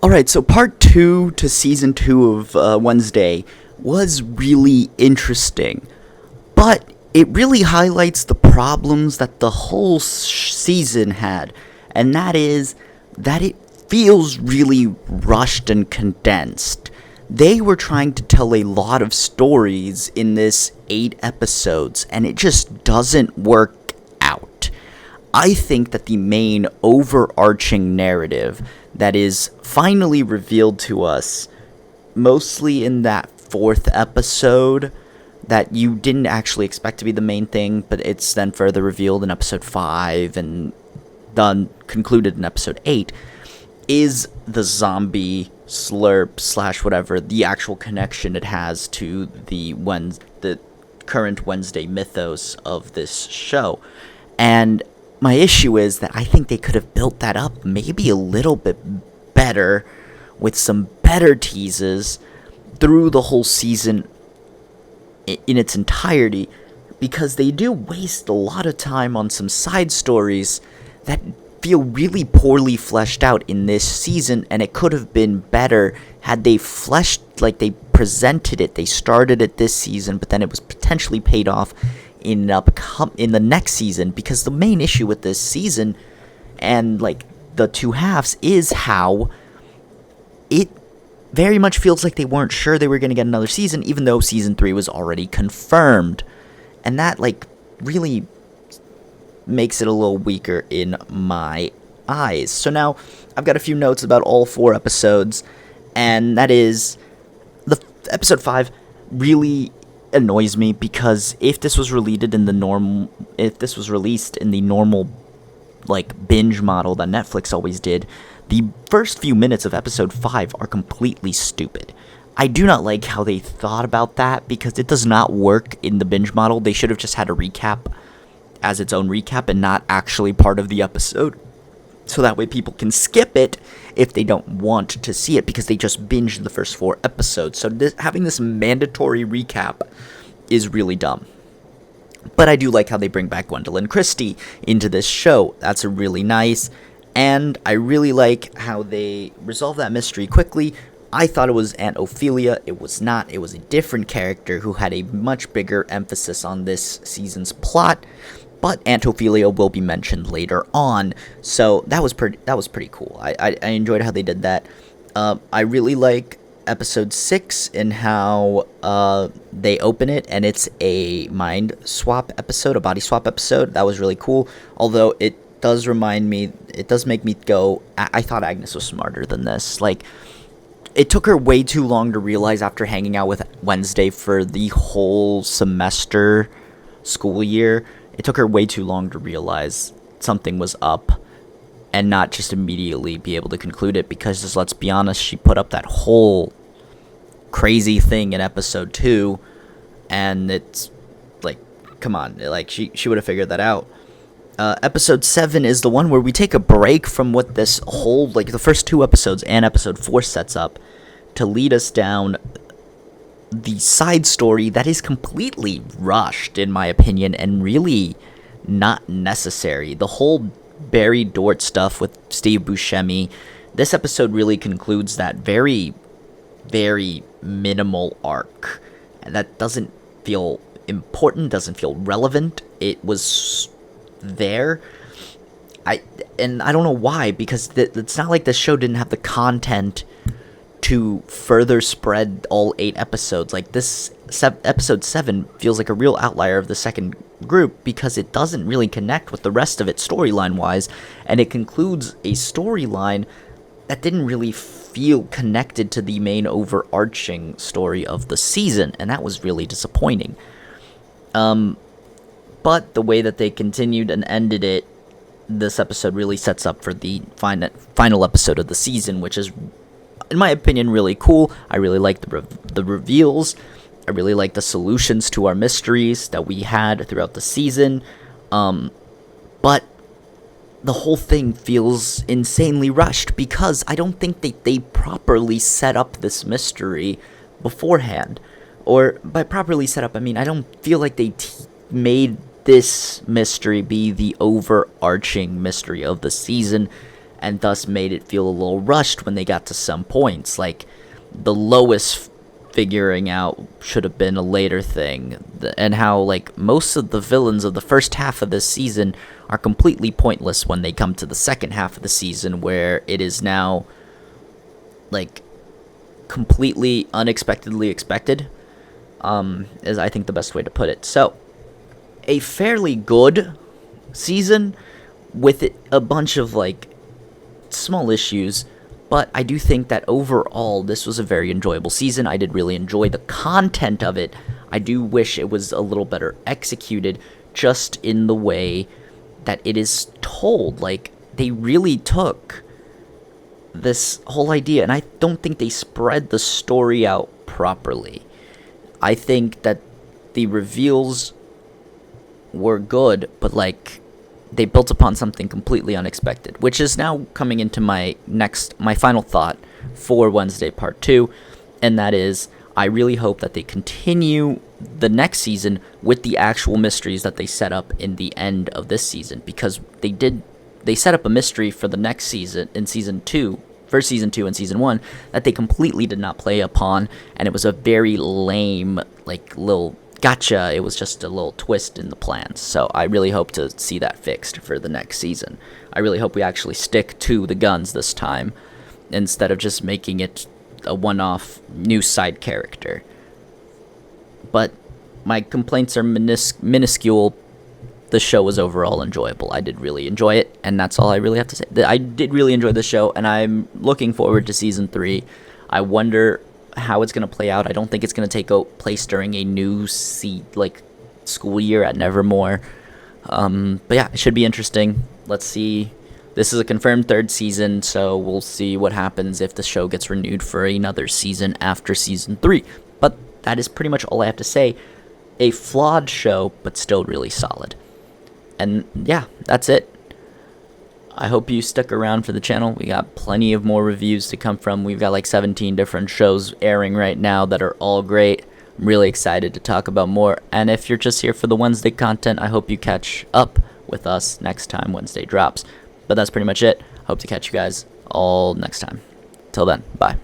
Alright, so part 2 to season 2 of Wednesday was really interesting, but it really highlights the problems that the whole season had, and that is that it feels really rushed and condensed. They were trying to tell a lot of stories in this 8 episodes, and it just doesn't work out. I think that the main overarching narrative that is finally revealed to us, mostly in that 4th episode, that you didn't actually expect to be the main thing, but it's then further revealed in episode 5 and done concluded in episode 8, is the zombie slurp slash whatever, the actual connection it has to the current Wednesday mythos of this show. And my issue is that I think they could have built that up maybe a little bit better with some better teases through the whole season in its entirety, because they do waste a lot of time on some side stories that feel really poorly fleshed out in this season, and it could have been better had they they presented it. They started it this season, but then it was potentially paid off in the next season, because the main issue with this season and like the two halves is how it very much feels like they weren't sure they were going to get another season, even though season 3 was already confirmed, and that really makes it a little weaker in my eyes. So now I've got a few notes about all 4 episodes, and that is the episode 5 really annoys me, because if this was released in the normal binge model that Netflix always did, the first few minutes of episode 5 are completely stupid. I do not like how they thought about that, because it does not work in the binge model. They should have just had a recap as its own recap and not actually part of the episode, so that way people can skip it if they don't want to see it, because they just binged the first 4 episodes. So having this mandatory recap is really dumb. But I do like how they bring back Gwendoline Christie into this show. That's really nice. And I really like how they resolve that mystery quickly. I thought it was Aunt Ophelia. It was not. It was a different character who had a much bigger emphasis on this season's plot. But Aunt Ophelia will be mentioned later on, so that was pretty cool. I enjoyed how they did that. I really like episode 6 and how they open it, and it's a mind swap episode, a body swap episode. That was really cool, although it does make me go, I thought Agnes was smarter than this. It took her way too long to realize after hanging out with Wednesday for the whole semester, school year. It took her way too long to realize something was up and not just immediately be able to conclude it, because, just let's be honest, she put up that whole crazy thing in episode 2, and it's come on, she would have figured that out. Episode 7 is the one where we take a break from what this whole, the first 2 episodes and episode 4 sets up to lead us down the side story that is completely rushed, in my opinion, and really not necessary. The whole Barry Dort stuff with Steve Buscemi, this episode really concludes that very, very minimal arc. And that doesn't feel important, doesn't feel relevant. It was there. I don't know why, because it's not like this show didn't have the content to further spread all 8 episodes. This episode 7 feels like a real outlier of the second group, because it doesn't really connect with the rest of it storyline-wise, and it concludes a storyline that didn't really feel connected to the main overarching story of the season, and that was really disappointing. But the way that they continued and ended it, this episode really sets up for the final episode of the season, which is, in my opinion, really cool. I really like the reveals. I really like the solutions to our mysteries that we had throughout the season. But the whole thing feels insanely rushed, because I don't think they properly set up this mystery beforehand. Or by properly set up, I mean I don't feel like they made this mystery be the overarching mystery of the season, and thus made it feel a little rushed when they got to some points. Like, the Lois figuring out should have been a later thing, and how, like, most of the villains of the first half of this season are completely pointless when they come to the second half of the season, where it is now, like, completely unexpectedly expected, is, I think, the best way to put it. So, a fairly good season with a bunch of, like, small issues, but I do think that overall this was a very enjoyable season. I did really enjoy the content of it. I do wish it was a little better executed, just in the way that it is told. Like, they really took this whole idea, and I don't think they spread the story out properly. I think that the reveals were good, but, like, they built upon something completely unexpected, which is now coming into my final thought for Wednesday Part 2, and that is, I really hope that they continue the next season with the actual mysteries that they set up in the end of this season, because they set up a mystery for the next season, in Season 2, for Season 2 and Season 1, that they completely did not play upon, and it was a very lame, like, little gotcha. It was just a little twist in the plans. So I really hope to see that fixed for the next season. I really hope we actually stick to the guns this time, instead of just making it a one-off new side character. But my complaints are minuscule. The show was overall enjoyable. I did really enjoy it, and that's all I really have to say. I did really enjoy the show, and I'm looking forward to Season 3. I wonder how it's going to play out. I don't think it's going to take place during a new school year at Nevermore. But yeah, it should be interesting. Let's see. This is a confirmed third season, so we'll see what happens if the show gets renewed for another season after Season 3. But that is pretty much all I have to say. A flawed show, but still really solid. And yeah, that's it. I hope you stuck around for the channel. We got plenty of more reviews to come from. We've got like 17 different shows airing right now that are all great. I'm really excited to talk about more. And if you're just here for the Wednesday content, I hope you catch up with us next time Wednesday drops. But that's pretty much it. Hope to catch you guys all next time. Till then, bye.